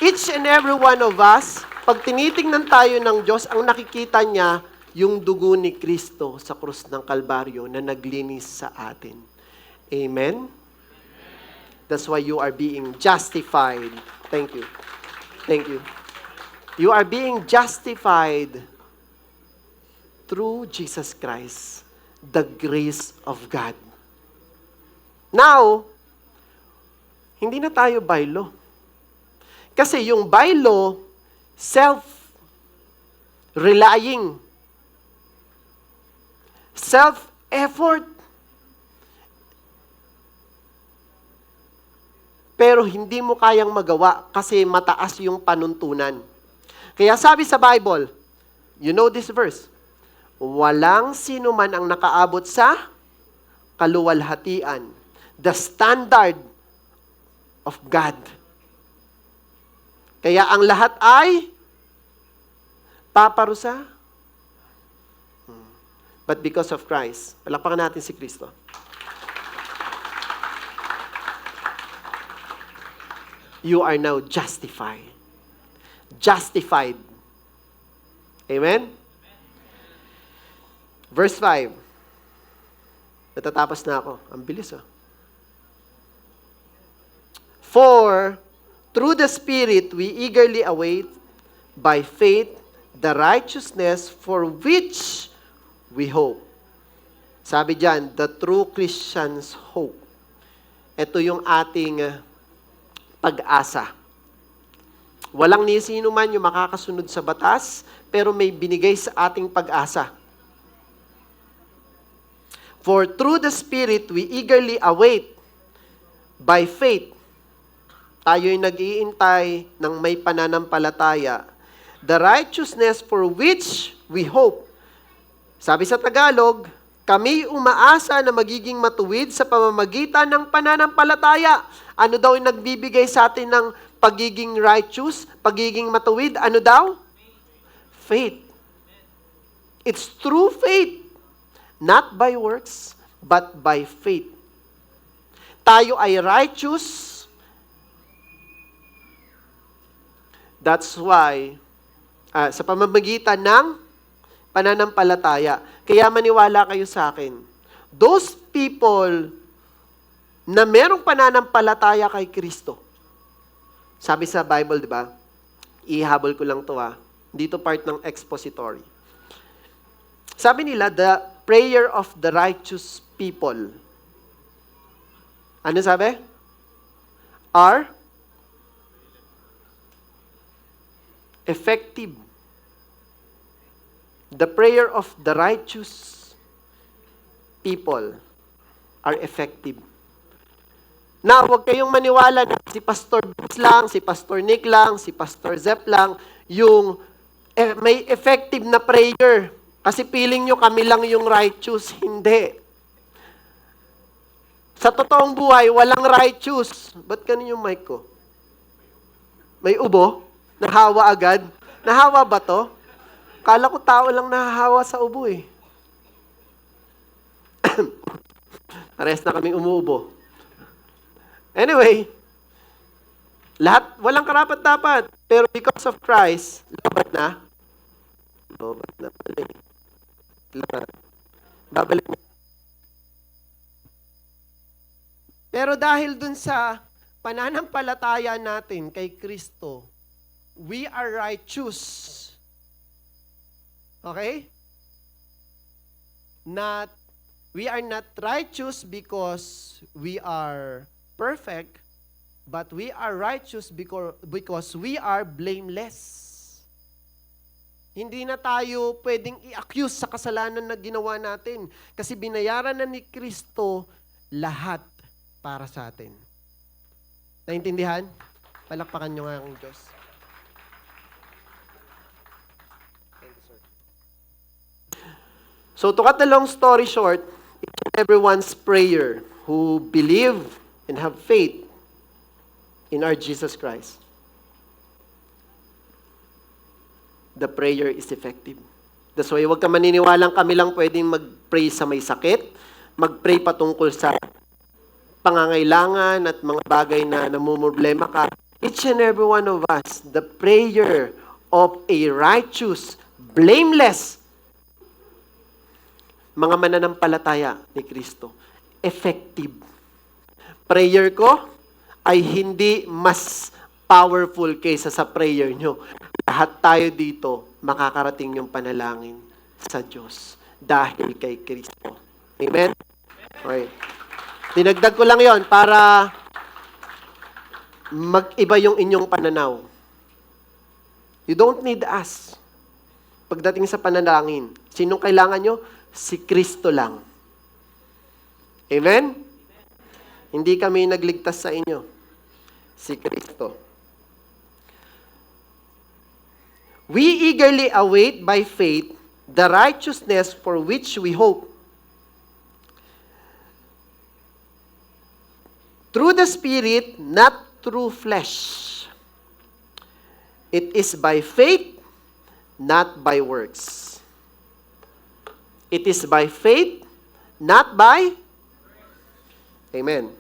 Each and every one of us, pag tinitingnan tayo ng Diyos, ang nakikita niya, yung dugo ni Kristo sa krus ng Kalbaryo na naglinis sa atin. Amen? That's why you are being justified. Thank you. Thank you. You are being justified through Jesus Christ, the grace of God. Now, hindi na tayo by law. Kasi yung by law, self-relying, self-effort, pero hindi mo kayang magawa kasi mataas yung panuntunan. Kaya sabi sa Bible, you know this verse, walang sino man ang nakaabot sa kaluwalhatian, the standard of God. Kaya ang lahat ay paparusa. But because of Christ, palakpakan natin si Kristo. You are now justified. Justified. Amen? Verse 5. Natatapos na ako. Ang bilis For through the Spirit, we eagerly await by faith the righteousness for which we hope. Sabi diyan, the true Christian's hope. Ito yung ating pag-asa. Walang ni sino man yung makakasunod sa batas, pero may binigay sa ating pag-asa. For through the Spirit, we eagerly await by faith. Tayo'y nag-iintay ng may pananampalataya. The righteousness for which we hope. Sabi sa Tagalog, kami umaasa na magiging matuwid sa pamamagitan ng pananampalataya. Ano daw yung nagbibigay sa atin ng pagiging righteous, pagiging matuwid? Ano daw? Faith. It's through faith. Not by works, but by faith. Tayo ay righteous. That's why, sa pamamagitan ng pananampalataya. Kaya maniwala kayo sa akin. Those people na merong pananampalataya kay Kristo. Sabi sa Bible, di ba? Ihabol ko lang to Dito part ng expository. Sabi nila, the prayer of the righteous people. Ano sabi? Are effective. The prayer of the righteous people are effective. Now, huwag kayong maniwala na si Pastor Bruce lang, si Pastor Nick lang, si Pastor Zep lang, yung may effective na prayer. Kasi feeling nyo kami lang yung righteous. Hindi. Sa totoong buhay, walang righteous. Ba't ganun yung mic ko? May ubo? Nahawa agad? Nahawa ba to? Kala ko tao lang nahahawa sa ubo Pares na kaming umuubo. Anyway, walang karapat-dapat. Pero because of Christ, labat na. Labat na pala Labat. Babalik na. Pero dahil dun sa pananampalataya natin kay Kristo, we are righteous. Okay? We are not righteous because we are perfect, but we are righteous because we are blameless. Hindi na tayo pwedeng i-accuse sa kasalanan na ginawa natin kasi binayaran na ni Kristo lahat para sa atin. Naintindihan? Palakpakan nyo nga ang Diyos. So to cut the long story short, everyone's prayer who believe and have faith in our Jesus Christ, the prayer is effective. That's why huwag ka maniniwalang kami lang pwedeng mag-pray sa may sakit, mag-pray patungkol sa pangangailangan at mga bagay na namumroblema ka. Each and every one of us, the prayer of a righteous, blameless, mga mananampalataya ni Kristo, effective. Prayer ko ay hindi mas powerful kaysa sa prayer nyo. Lahat tayo dito, makakarating yung panalangin sa Diyos dahil kay Kristo. Amen? Okay. Dinagdag ko lang yon para mag-iba yung inyong pananaw. You don't need us. Pagdating sa panalangin, sinong kailangan nyo? Si Kristo lang. Amen? Hindi kami nagligtas sa inyo. Si Kristo. We eagerly await by faith the righteousness for which we hope. Through the Spirit, not through flesh. It is by faith, not by works. It is by faith, not by... Amen.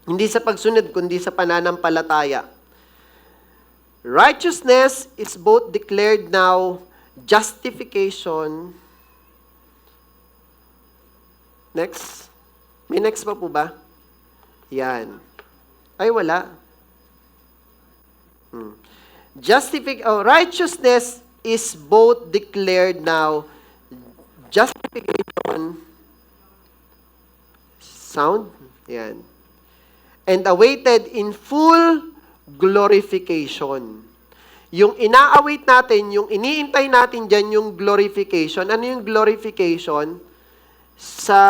Hindi sa pagsunod, kundi sa pananampalataya. Righteousness is both declared now, justification. Next. May next pa po ba? Yan. Ay, wala. Righteousness is both declared now, justification, sound? Yan. And awaited in full glorification. Yung ina-await natin, yung iniintay natin dyan, yung glorification. Ano yung glorification? Sa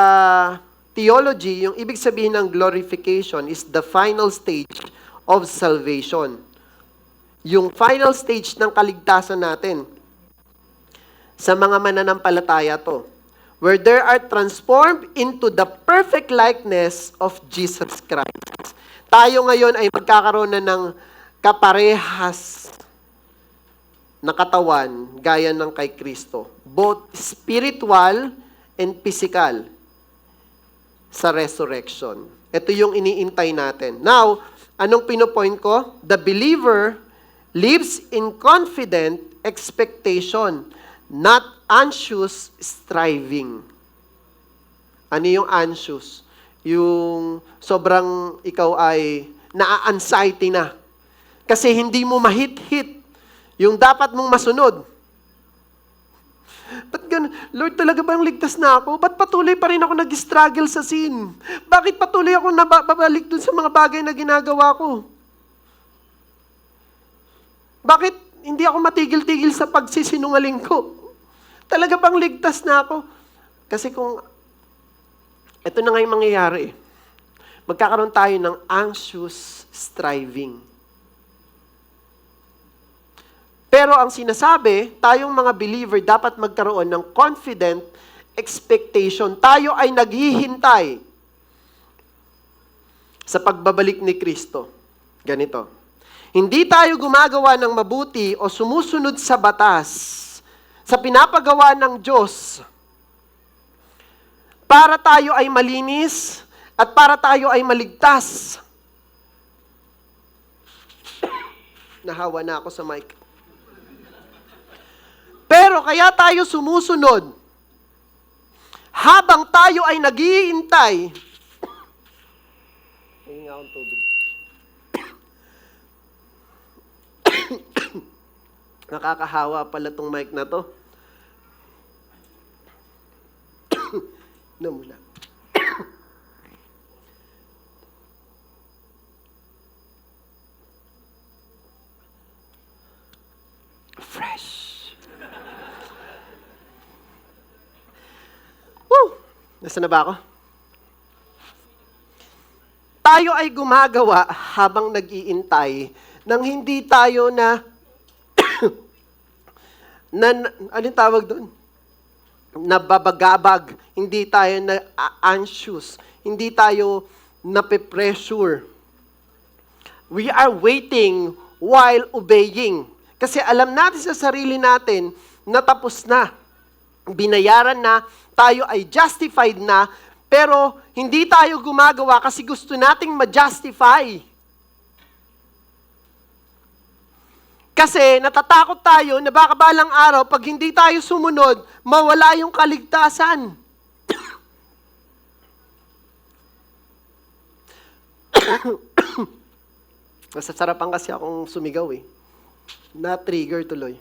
theology, yung ibig sabihin ng glorification is the final stage of salvation. Yung final stage ng kaligtasan natin. Sa mga mananampalataya to. Where they are transformed into the perfect likeness of Jesus Christ. Tayo ngayon ay magkakaroon na ng kaparehas na katawan gaya ng kay Kristo. Both spiritual and physical sa resurrection. Ito yung iniintay natin. Now, anong pinopoint ko? The believer lives in confident expectation, not anxious striving. Ano yung anxious? Yung sobrang ikaw ay na-anxiety na. Kasi hindi mo mahit-hit yung dapat mong masunod. Ba't ganun? Lord, talaga bang ligtas na ako? Ba't patuloy pa rin ako nag-struggle sa sin? Bakit patuloy ako nababalik dun sa mga bagay na ginagawa ko? Bakit hindi ako matigil-tigil sa pagsisinungaling ko? Talaga bang ligtas na ako? Kasi kung ito na nga yung mangyayari, magkakaroon tayo ng anxious striving. Pero ang sinasabi, tayong mga believer dapat magkaroon ng confident expectation. Tayo ay naghihintay sa pagbabalik ni Kristo. Ganito. Hindi tayo gumagawa ng mabuti o sumusunod sa batas, sa pinapagawa ng Diyos, para tayo ay malinis at para tayo ay maligtas. Nahawa na ako sa mic. Pero kaya tayo sumusunod habang tayo ay naghihintay. Hinga akong tubig. Nakakahawa pala tong mic na to. Na muna. Fresh. Woo! Nasaan na ba ako? Tayo ay gumagawa habang nag-iintay nang hindi tayo anong tawag doon? Nababagabag, hindi tayo na-anxious, hindi tayo nape-pressure. We are waiting while obeying. Kasi alam natin sa sarili natin na tapos na. binayaran na, tayo ay justified na, pero hindi tayo gumagawa kasi gusto nating ma-justify. Kasi natatakot tayo na baka balang araw, pag hindi tayo sumunod, mawala yung kaligtasan. Nasasarapan kasi akong sumigaw eh. Na-trigger tuloy.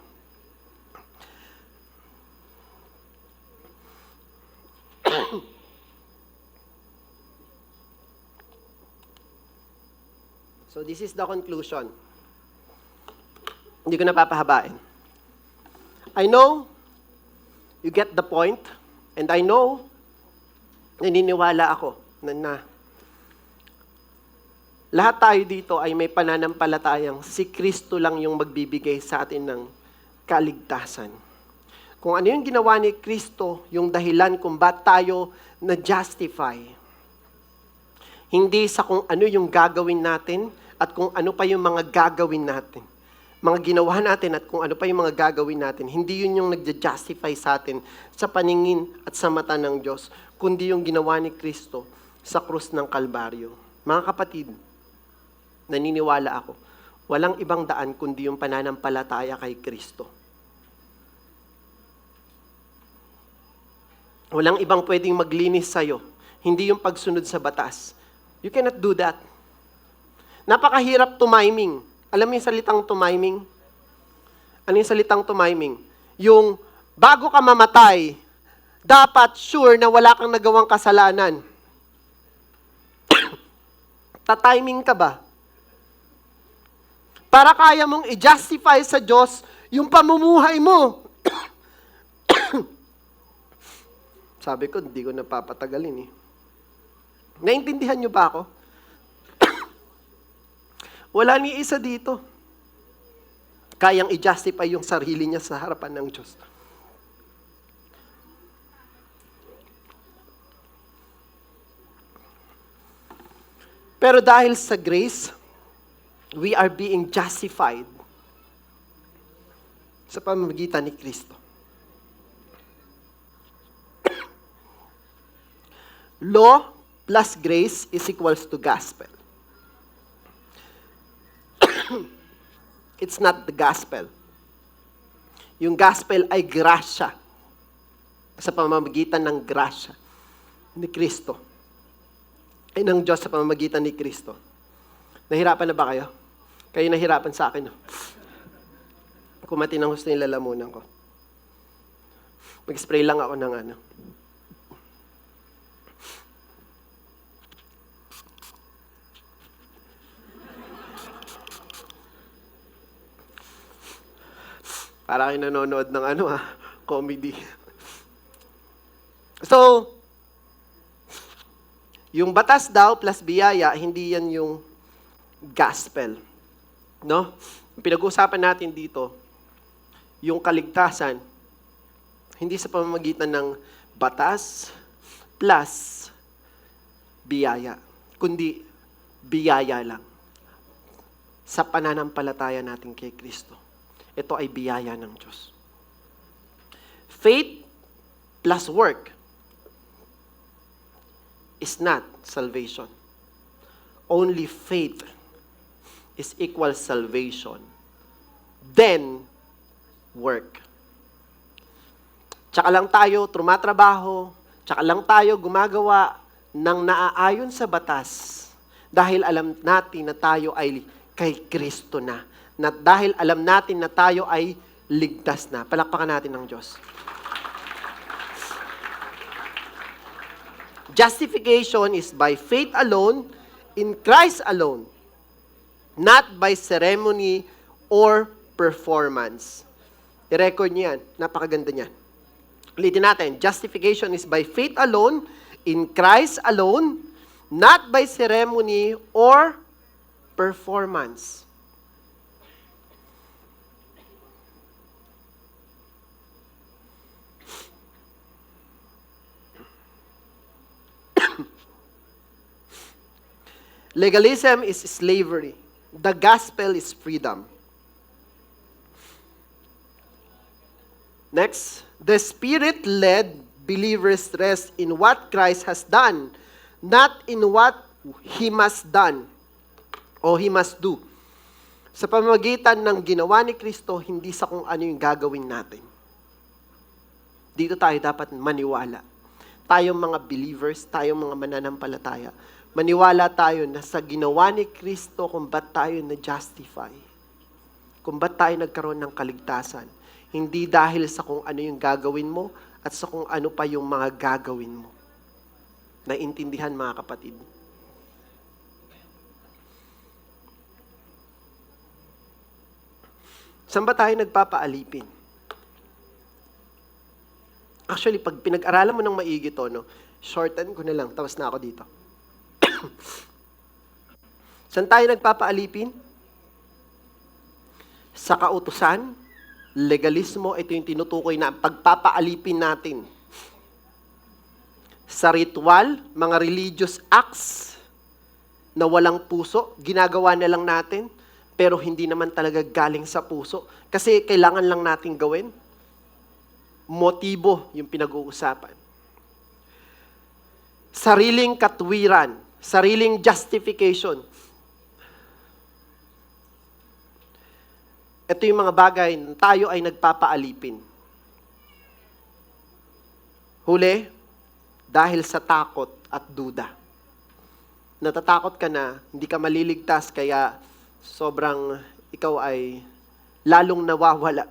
So this is the conclusion. Hindi ko napapahabain. I know you get the point, and I know naniniwala ako na lahat tayo dito ay may pananampalatayang si Kristo lang yung magbibigay sa atin ng kaligtasan. Kung ano yung ginawa ni Kristo, yung dahilan kung ba't tayo na-justify. Hindi sa kung ano yung gagawin natin at kung ano pa yung mga gagawin natin. Mga ginawa natin at kung ano pa yung mga gagawin natin. Hindi yun yung nag-justify sa atin sa paningin at sa mata ng Diyos, kundi yung ginawa ni Kristo sa krus ng Kalbaryo. Mga kapatid, naniniwala ako, walang ibang daan kundi yung pananampalataya kay Kristo. Walang ibang pwedeng maglinis sa'yo. Hindi yung pagsunod sa batas. You cannot do that. Napakahirap tumiming. Alam mo yung salitang tumiming? Ano yung salitang tumiming? Yung bago ka mamatay, dapat sure na wala kang nagawang kasalanan. Tatiming ka ba? Para kaya mong i-justify sa Diyos yung pamumuhay mo. Sabi ko, hindi ko napapatagalin eh. Naintindihan niyo ba ako? Wala ni isa dito kayang i-justify yung sarili niya sa harapan ng Diyos. Pero dahil sa grace, we are being justified sa pamamagitan ni Kristo. Law plus grace is equals to gospel. It's not the gospel. Yung gospel ay grasya. Sa pamamagitan ng grasya ni Kristo. Ay ng Diyos sa pamamagitan ni Kristo. Nahirapan na ba kayo? Kayo nahirapan sa akin, no? Kung matinang gusto yung lalamunan ko. Mag-spray lang ako ng ano. Para kayo nanonood ng comedy. So, yung batas daw plus biyaya, hindi yan yung gospel. No? Pinag-uusapan natin dito, yung kaligtasan, hindi sa pamamagitan ng batas plus biyaya, kundi biyaya lang. Sa pananampalataya natin kay Kristo. Ito ay biyaya ng Diyos. Faith plus work is not salvation. Only faith is equal salvation. Then, work. Tsaka lang tayo trumatrabaho, tsaka lang tayo gumagawa ng naaayon sa batas dahil alam natin na tayo ay kay Kristo na. Dahil alam natin na tayo ay ligtas na. Palakpakan natin ng Diyos. Justification is by faith alone, in Christ alone, not by ceremony or performance. I-record niyo yan. Napakaganda niyan. Ulitin natin. Justification is by faith alone, in Christ alone, not by ceremony or performance. Legalism is slavery. The gospel is freedom. Next, the Spirit-led believers rest in what Christ has done, not in what He must done o He must do. Sa pamamagitan ng ginawa ni Kristo, hindi sa kung ano yung gagawin natin. Dito tayo dapat maniwala. Tayong mga believers, tayong mga mananampalataya, maniwala tayo na sa ginawa ni Kristo kung ba't tayo na-justify, kung ba't tayo nagkaroon ng kaligtasan. Hindi dahil sa kung ano yung gagawin mo at sa kung ano pa yung mga gagawin mo. Naintindihan mga kapatid? Saan ba tayo nagpapaalipin? Actually, pag pinag-aralan mo ng maigi to, no, shorten ko na lang, tapos na ako dito. Saan tayo nagpapaalipin? Sa kautusan, legalismo, ito yung tinutukoy na pagpapaalipin natin. Sa ritual, mga religious acts na walang puso, ginagawa na lang natin, pero hindi naman talaga galing sa puso. Kasi kailangan lang natin gawin. Motibo yung pinag-uusapan. Sariling katwiran, sariling justification. Ito yung mga bagay na tayo ay nagpapaalipin. Huli, dahil sa takot at duda. Natatakot ka na, hindi ka maliligtas, kaya sobrang ikaw ay lalong nawawala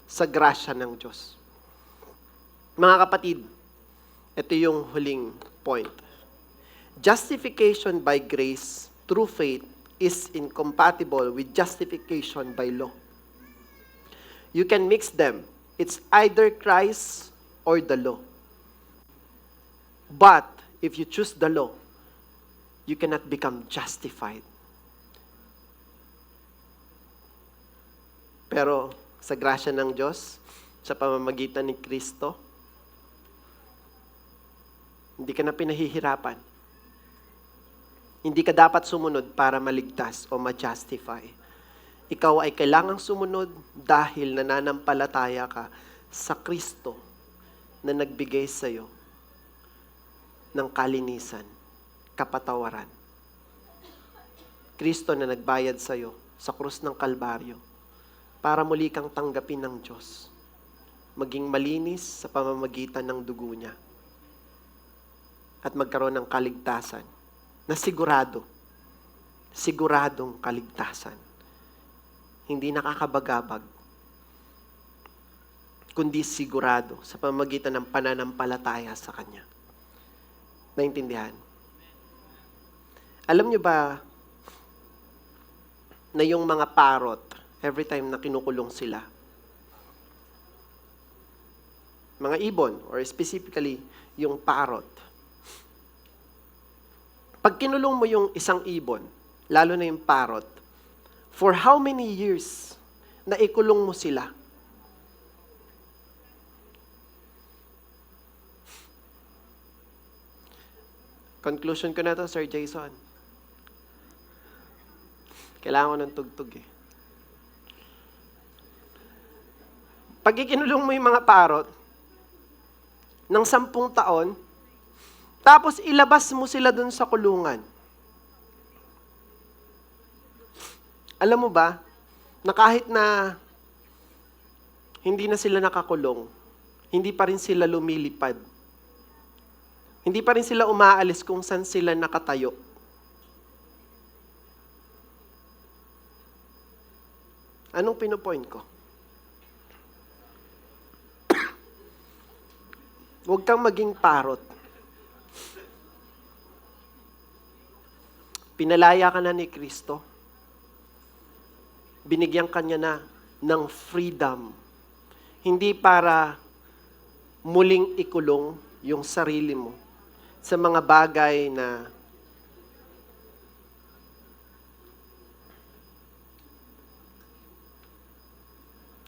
sa grasya ng Diyos. Mga kapatid, ito yung huling point. Justification by grace through faith is incompatible with justification by law. You can mix them. It's either Christ or the law. But if you choose the law, you cannot become justified. Pero sa grasya ng Diyos, sa pamamagitan ni Kristo, hindi ka na pinahihirapan. Hindi ka dapat sumunod para maligtas o ma-justify. Ikaw ay kailangang sumunod dahil nananampalataya ka sa Kristo na nagbigay sa iyo ng kalinisan, kapatawaran. Kristo na nagbayad sa iyo sa krus ng Kalbaryo para muli kang tanggapin ng Diyos, maging malinis sa pamamagitan ng dugo niya at magkaroon ng kaligtasan na siguradong kaligtasan. Hindi nakakabagabag, kundi sigurado sa pamamagitan ng pananampalataya sa Kanya. Naintindihan? Alam niyo ba na yung mga parot, every time na kinukulong sila, mga ibon, or specifically, yung parot, pag kinulong mo yung isang ibon, lalo na yung parot, for how many years na ikulong mo sila? Conclusion ko na to, Sir Jason. Kailangan ko ng tugtog eh. Pag ikinulong mo yung mga parot, ng 10 taon, tapos ilabas mo sila dun sa kulungan. Alam mo ba, na kahit na hindi na sila nakakulong, hindi pa rin sila lumilipad. Hindi pa rin sila umaalis kung saan sila nakatayo. Anong pinopoint ko? Huwag kang maging parot. Pinalaya ka na ni Kristo. Binigyan ka niya na ng freedom. Hindi para muling ikulong yung sarili mo sa mga bagay na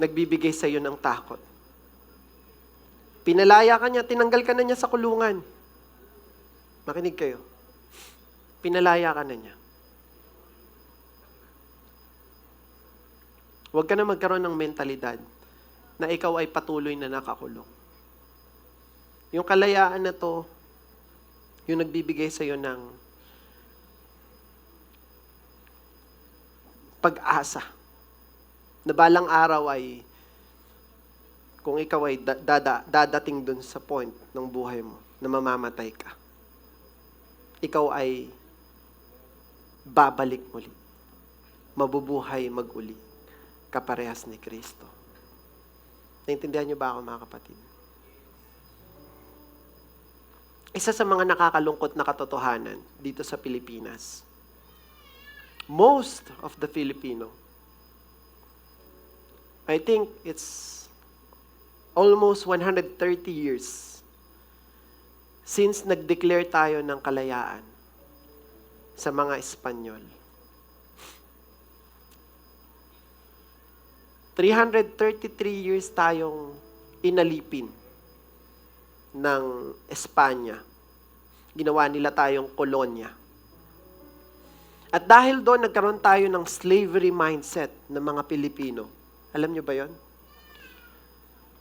nagbibigay sa iyo ng takot. Pinalaya ka niya, tinanggal ka na niya sa kulungan. Makinig kayo. Pinalaya ka na niya. Huwag ka na magkaroon ng mentalidad na ikaw ay patuloy na nakakulong. Yung kalayaan na to, yung nagbibigay sa'yo ng pag-asa. Na balang araw ay, kung ikaw ay dadating dun sa point ng buhay mo, na mamamatay ka, ikaw ay babalik muli. Mabubuhay mag-uli. Kaparehas ni Kristo. Naintindihan niyo ba ako, mga kapatid? Isa sa mga nakakalungkot na katotohanan dito sa Pilipinas, most of the Filipino, I think it's almost 130 years since nag-declare tayo ng kalayaan sa mga Espanyol. 333 years tayong inalipin ng Espanya. Ginawa nila tayong kolonya. At dahil doon, nagkaroon tayo ng slavery mindset ng mga Pilipino. Alam nyo ba yon?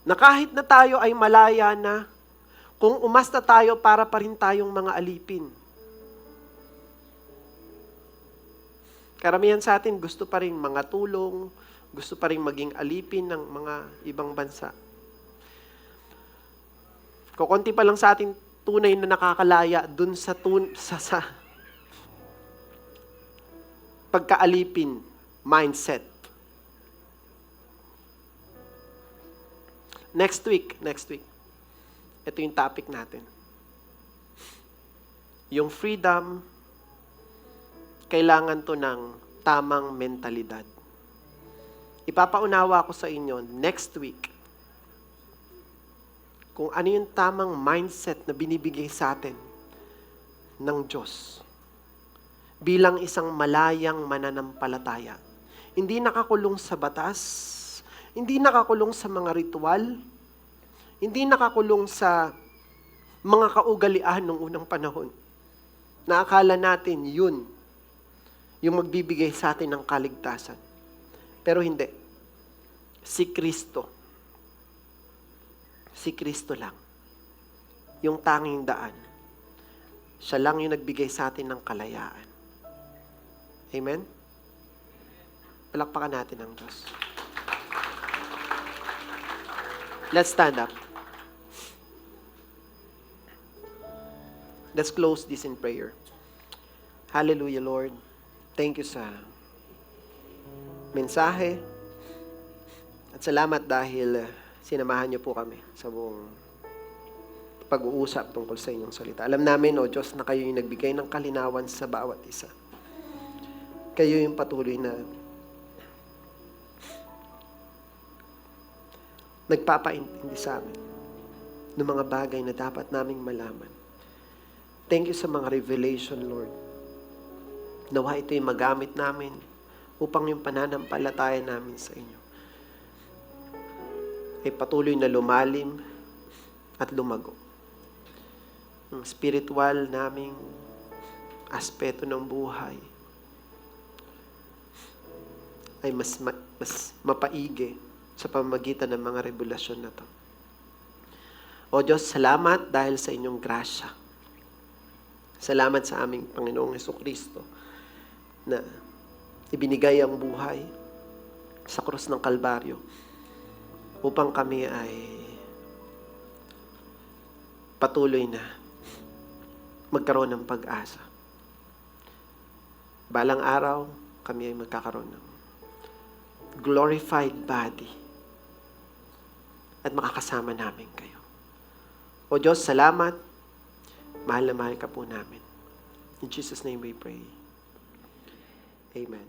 Na kahit na tayo ay malaya na, kung umasta tayo, para pa rin tayong mga alipin. Karamihan sa atin gusto pa rin mga tulong, gusto pa rin maging alipin ng mga ibang bansa. Kukunti pa lang sa atin tunay na nakakalaya dun sa pagkaalipin mindset. Next week. Ito yung topic natin. Yung freedom, kailangan to ng tamang mentalidad. Ipapaunawa ko sa inyo next week kung ano yung tamang mindset na binibigay sa atin ng Diyos bilang isang malayang mananampalataya. Hindi nakakulong sa batas, hindi nakakulong sa mga ritual, hindi nakakulong sa mga kaugalian ng unang panahon. Na akala natin yun yung magbibigay sa atin ng kaligtasan. Pero hindi. Si Kristo. Si Kristo lang. Yung tanging daan. Siya lang yung nagbigay sa atin ng kalayaan. Amen? Palakpakan natin ang Diyos. Let's stand up. Let's close this in prayer. Hallelujah, Lord. Thank you sa mensahe. At salamat dahil sinamahan niyo po kami sa buong pag-uusap tungkol sa inyong salita. Alam namin, O Diyos, na kayo yung nagbigay ng kalinawan sa bawat isa. Kayo yung patuloy na nagpapaintindi sa amin ng mga bagay na dapat naming malaman. Thank you sa mga revelation, Lord. Nawa ito'y magamit namin upang yung pananampalataya namin sa inyo ay patuloy na lumalim at lumago. Ang spiritual naming aspeto ng buhay ay mas mapaigi sa pamamagitan ng mga revelasyon na to. O Diyos, salamat dahil sa inyong grasya. Salamat sa aming Panginoong Jesucristo na ibinigay ang buhay sa krus ng Kalbaryo upang kami ay patuloy na magkaroon ng pag-asa. Balang araw, kami ay magkakaroon ng glorified body at makakasama namin kayo. O Diyos, salamat. Mahal na mahal ka po namin. In Jesus' name we pray. Amen.